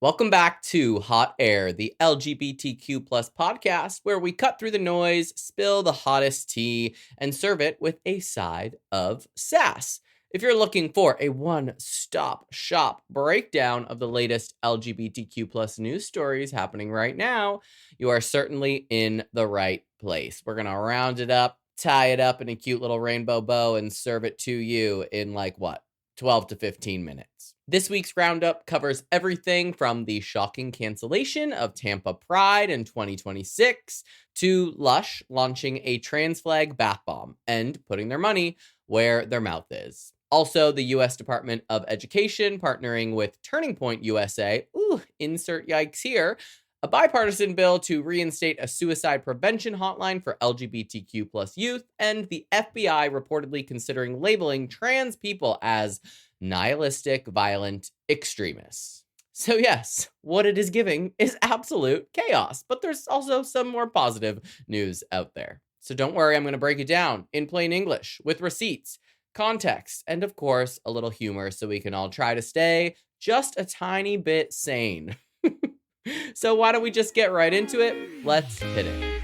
Welcome back to Hot Air, the LGBTQ plus podcast, where we cut through the noise, spill the hottest tea, and serve it with a side of sass. If you're looking for a one-stop shop breakdown of the latest LGBTQ plus news stories happening right now, you are certainly in the right place. We're going to round it up, tie it up in a cute little rainbow bow, and serve it to you in 12 to 15 minutes. This week's roundup covers everything from the shocking cancellation of Tampa Pride in 2026 to LUSH launching a trans flag bath bomb and putting their money where their mouth is. Also, the U.S. Department of Education partnering with Turning Point USA, insert yikes here, a bipartisan bill to reinstate a suicide prevention hotline for LGBTQ plus youth, and the FBI reportedly considering labeling trans people as nihilistic violent extremists. So yes, what it is giving is absolute chaos, but there's also some more positive news out there. So don't worry, I'm going to break it down in plain English with receipts, context, and of course, a little humor so we can all try to stay just a tiny bit sane. So why don't we just get right into it? Let's hit it.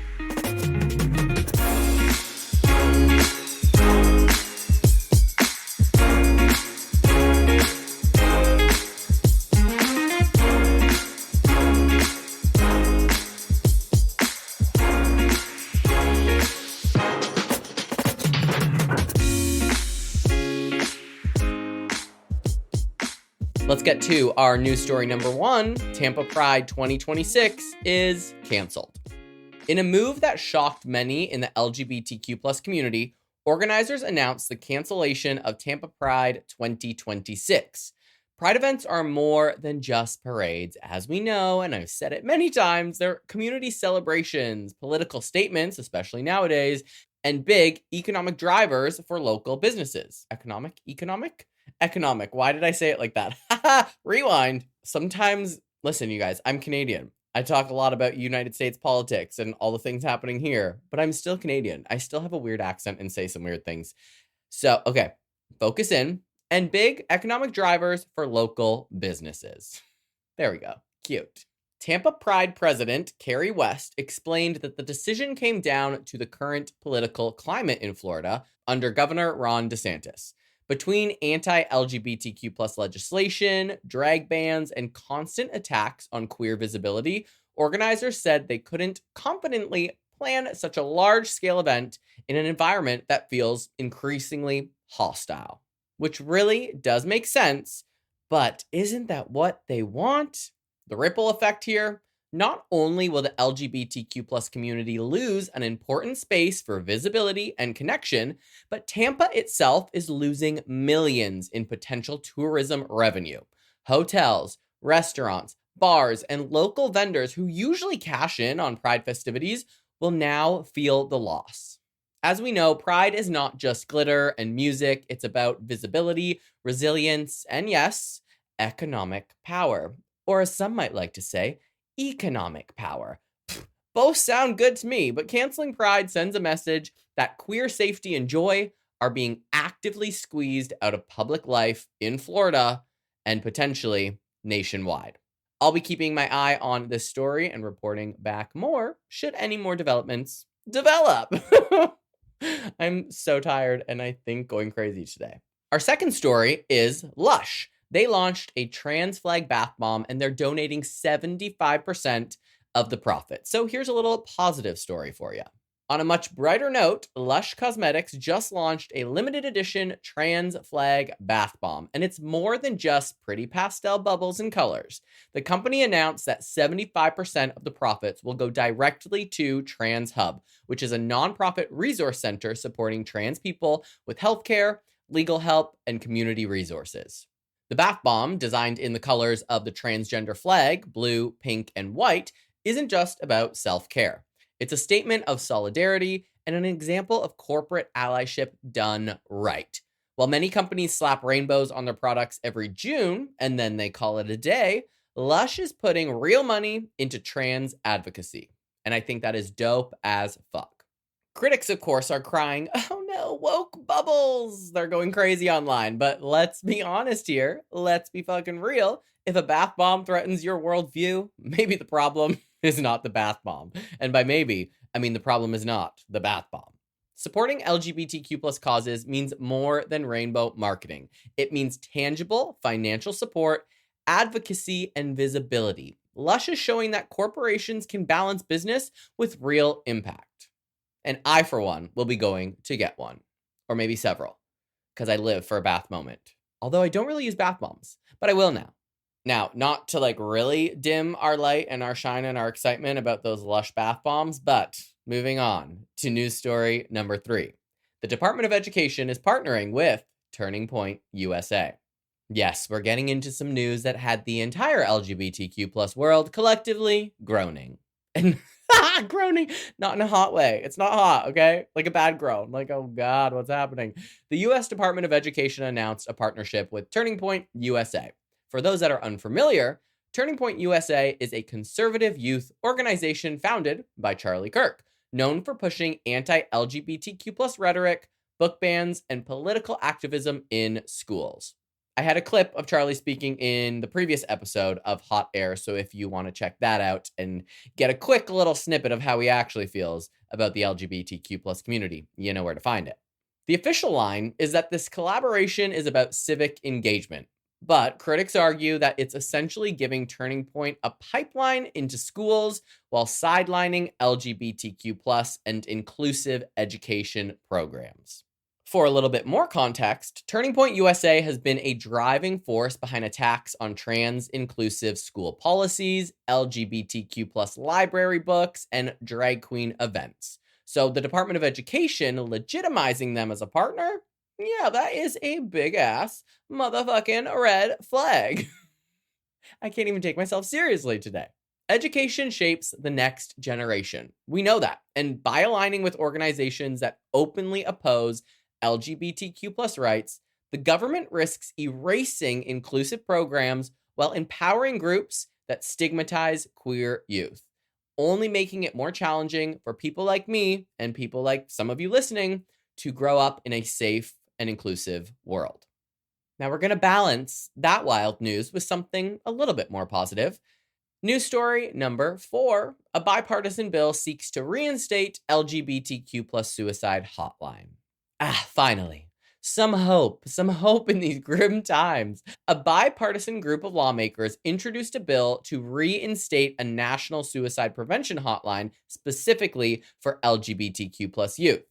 Let's get to our news story number one. Tampa Pride 2026 is canceled. In a move that shocked many in the LGBTQ plus community, organizers announced the cancellation of Tampa Pride 2026. Pride events are more than just parades, as we know, and I've said it many times. They're community celebrations, political statements, especially nowadays, and big economic drivers for local businesses. Economic? Why did I say it like that? Rewind. Sometimes, listen, you guys, I'm Canadian. I talk a lot about United States politics and all the things happening here, but I'm still Canadian. I still have a weird accent and say some weird things. So, okay, focus in. And big economic drivers for local businesses. There we go. Cute. Tampa Pride president Carrie West explained that the decision came down to the current political climate in Florida under Governor Ron DeSantis. Between anti-LGBTQ plus legislation, drag bans, and constant attacks on queer visibility, organizers said they couldn't confidently plan such a large-scale event in an environment that feels increasingly hostile. Which really does make sense, but isn't that what they want? The ripple effect here? Not only will the LGBTQ plus community lose an important space for visibility and connection, but Tampa itself is losing millions in potential tourism revenue. Hotels, restaurants, bars, and local vendors who usually cash in on Pride festivities will now feel the loss. As we know, Pride is not just glitter and music. It's about visibility, resilience, and yes, economic power. Or as some might like to say, economic power. Both sound good to me, but canceling Pride sends a message that queer safety and joy are being actively squeezed out of public life in Florida and potentially nationwide. I'll be keeping my eye on this story and reporting back more should any more developments develop. I'm so tired and I think going crazy today. Our second story is LUSH. They launched a trans flag bath bomb and they're donating 75% of the profit. So here's a little positive story for you. On a much brighter note, LUSH Cosmetics just launched a limited edition trans flag bath bomb, and it's more than just pretty pastel bubbles and colors. The company announced that 75% of the profits will go directly to Trans Hub, which is a nonprofit resource center supporting trans people with healthcare, legal help, and community resources. The bath bomb, designed in the colors of the transgender flag, blue, pink, and white, isn't just about self-care. It's a statement of solidarity and an example of corporate allyship done right. While many companies slap rainbows on their products every June, and then they call it a day, LUSH is putting real money into trans advocacy. And I think that is dope as fuck. Critics, of course, are crying, oh no, woke bubbles. They're going crazy online. But let's be honest here. Let's be fucking real. If a bath bomb threatens your worldview, maybe the problem is not the bath bomb. And by maybe, I mean the problem is not the bath bomb. Supporting LGBTQ plus causes means more than rainbow marketing. It means tangible financial support, advocacy, and visibility. LUSH is showing that corporations can balance business with real impact. And I, for one, will be going to get one, or maybe several, because I live for a bath moment. Although I don't really use bath bombs, but I will now. Now, not to really dim our light and our shine and our excitement about those LUSH bath bombs, but moving on to news story number 3. The Department of Education is partnering with Turning Point USA. Yes, we're getting into some news that had the entire LGBTQ plus world collectively groaning. And groaning, not in a hot way. It's not hot, okay? Like a bad groan. Like, oh God, what's happening? The U.S. Department of Education announced a partnership with Turning Point USA. For those that are unfamiliar, Turning Point USA is a conservative youth organization founded by Charlie Kirk, known for pushing anti-LGBTQ plus rhetoric, book bans, and political activism in schools. I had a clip of Charlie speaking in the previous episode of Hot Air, so if you want to check that out and get a quick little snippet of how he actually feels about the LGBTQ plus community, you know where to find it. The official line is that this collaboration is about civic engagement, but critics argue that it's essentially giving Turning Point a pipeline into schools while sidelining LGBTQ plus and inclusive education programs. For a little bit more context, Turning Point USA has been a driving force behind attacks on trans-inclusive school policies, LGBTQ plus library books, and drag queen events. So the Department of Education legitimizing them as a partner? Yeah, that is a big-ass motherfucking red flag. I can't even take myself seriously today. Education shapes the next generation. We know that. And by aligning with organizations that openly oppose LGBTQ plus rights, the government risks erasing inclusive programs while empowering groups that stigmatize queer youth, only making it more challenging for people like me and people like some of you listening to grow up in a safe and inclusive world. Now we're going to balance that wild news with something a little bit more positive. News story number 4, a bipartisan bill seeks to reinstate LGBTQ plus suicide hotline. Finally, some hope in these grim times. A bipartisan group of lawmakers introduced a bill to reinstate a national suicide prevention hotline specifically for LGBTQ plus youth.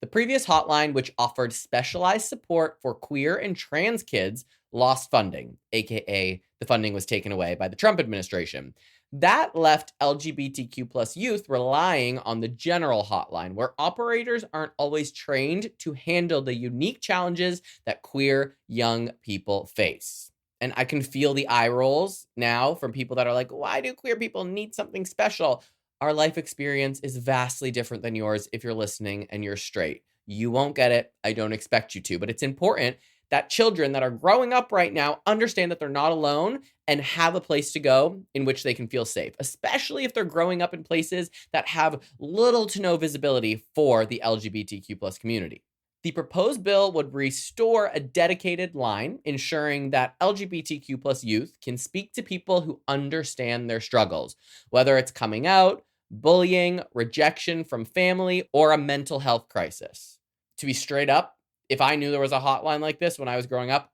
The previous hotline, which offered specialized support for queer and trans kids, lost funding, aka the funding was taken away by the Trump administration. That left LGBTQ plus youth relying on the general hotline, where operators aren't always trained to handle the unique challenges that queer young people face. And I can feel the eye rolls now from people that are like, why do queer people need something special? Our life experience is vastly different than yours if you're listening and you're straight. You won't get it. I don't expect you to, but it's important that children that are growing up right now understand that they're not alone and have a place to go in which they can feel safe, especially if they're growing up in places that have little to no visibility for the LGBTQ plus community. The proposed bill would restore a dedicated line, ensuring that LGBTQ plus youth can speak to people who understand their struggles, whether it's coming out, bullying, rejection from family, or a mental health crisis. To be straight up, if I knew there was a hotline like this when I was growing up,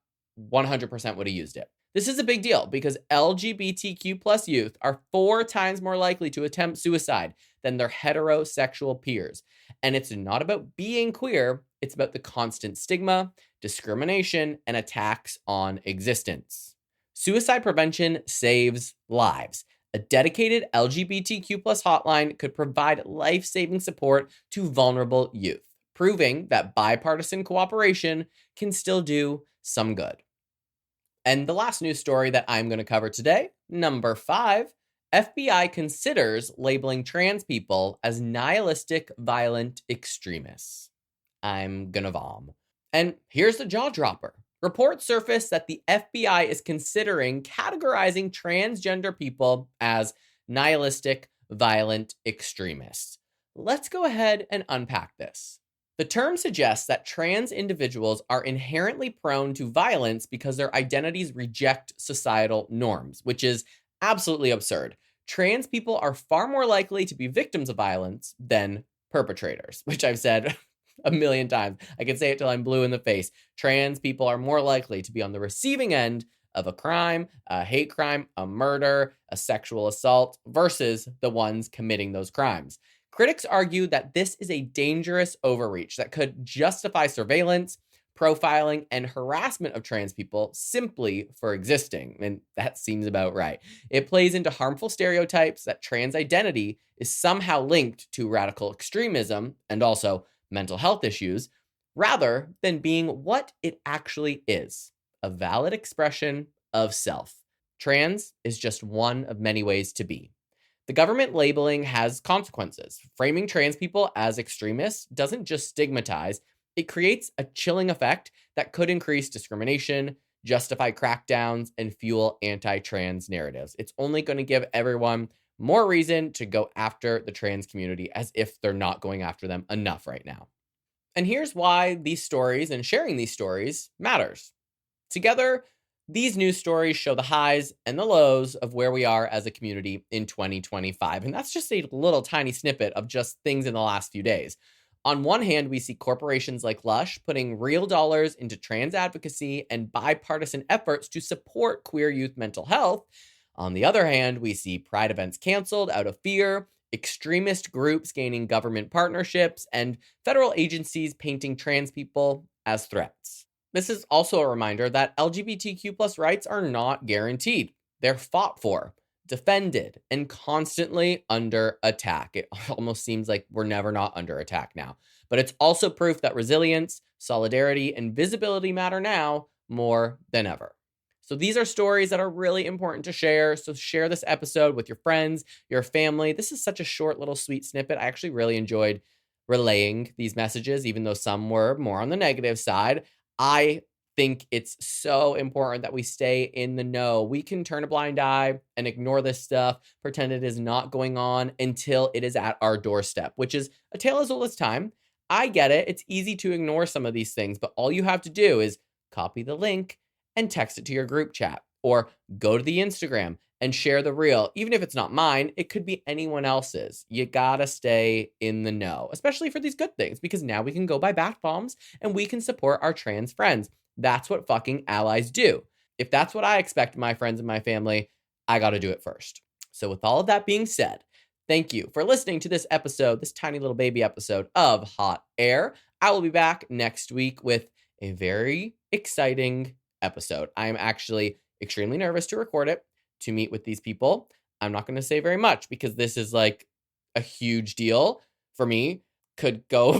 100% would have used it. This is a big deal because LGBTQ plus youth are 4 times more likely to attempt suicide than their heterosexual peers. And it's not about being queer, it's about the constant stigma, discrimination, and attacks on existence. Suicide prevention saves lives. A dedicated LGBTQ plus hotline could provide life-saving support to vulnerable youth, proving that bipartisan cooperation can still do some good. And the last news story that I'm going to cover today, number 5, FBI considers labeling trans people as nihilistic violent extremists. I'm gonna vom. And here's the jaw dropper. Reports surfaced that the FBI is considering categorizing transgender people as nihilistic violent extremists. Let's go ahead and unpack this. The term suggests that trans individuals are inherently prone to violence because their identities reject societal norms, which is absolutely absurd. Trans people are far more likely to be victims of violence than perpetrators, which I've said a million times. I can say it till I'm blue in the face. Trans people are more likely to be on the receiving end of a crime, a hate crime, a murder, a sexual assault, versus the ones committing those crimes. Critics argue that this is a dangerous overreach that could justify surveillance, profiling, and harassment of trans people simply for existing. And that seems about right. It plays into harmful stereotypes that trans identity is somehow linked to radical extremism and also mental health issues, rather than being what it actually is, a valid expression of self. Trans is just one of many ways to be. The government labeling has consequences. Framing trans people as extremists doesn't just stigmatize, it creates a chilling effect that could increase discrimination, justify crackdowns, and fuel anti-trans narratives. It's only going to give everyone more reason to go after the trans community as if they're not going after them enough right now. And here's why these stories and sharing these stories matters. Together, these news stories show the highs and the lows of where we are as a community in 2025. And that's just a little tiny snippet of just things in the last few days. On one hand, we see corporations like LUSH putting real dollars into trans advocacy and bipartisan efforts to support queer youth mental health. On the other hand, we see Pride events canceled out of fear, extremist groups gaining government partnerships, and federal agencies painting trans people as threats. This is also a reminder that LGBTQ+ rights are not guaranteed. They're fought for, defended, and constantly under attack. It almost seems like we're never not under attack now. But it's also proof that resilience, solidarity, and visibility matter now more than ever. So these are stories that are really important to share. So share this episode with your friends, your family. This is such a short little sweet snippet. I actually really enjoyed relaying these messages, even though some were more on the negative side. I think it's so important that we stay in the know. We can turn a blind eye and ignore this stuff, pretend it is not going on until it is at our doorstep, which is a tale as old as time. I get it. It's easy to ignore some of these things, but all you have to do is copy the link and text it to your group chat, or go to the Instagram and share the reel. Even if it's not mine, it could be anyone else's. You gotta stay in the know, especially for these good things, because now we can go buy bath bombs and we can support our trans friends. That's what fucking allies do. If that's what I expect my friends and my family, I gotta do it first. So with all of that being said, thank you for listening to this episode, this tiny little baby episode of Hot Air. I will be back next week with a very exciting episode. I am actually extremely nervous to record it, to meet with these people. I'm not going to say very much because this is like a huge deal for me. Could go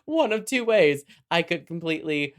one of two ways. I could completely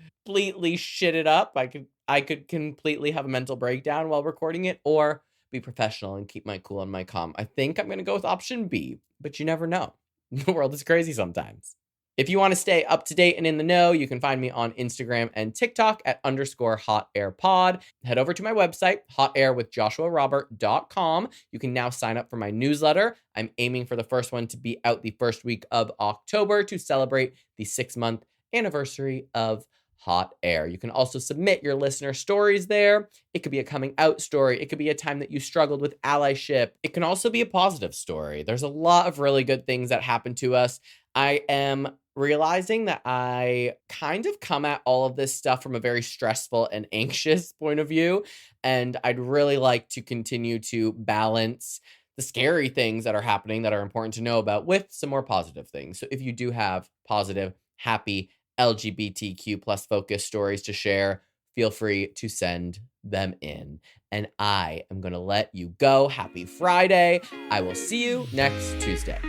shit it up. I could completely have a mental breakdown while recording it, or be professional and keep my cool and my calm. I think I'm going to go with option B, but you never know. The world is crazy sometimes. If you want to stay up to date and in the know, you can find me on Instagram and TikTok at _hotairpod. Head over to my website, hotairwithjoshuarobert.com. You can now sign up for my newsletter. I'm aiming for the first one to be out the first week of October to celebrate the 6-month anniversary of Hot Air. You can also submit your listener stories there. It could be a coming out story. It could be a time that you struggled with allyship. It can also be a positive story. There's a lot of really good things that happen to us. I am realizing that I kind of come at all of this stuff from a very stressful and anxious point of view, and I'd really like to continue to balance the scary things that are happening that are important to know about with some more positive things. So if you do have positive, happy, LGBTQ plus focused stories to share, feel free to send them in. And I am going to let you go. Happy Friday. I will see you next Tuesday.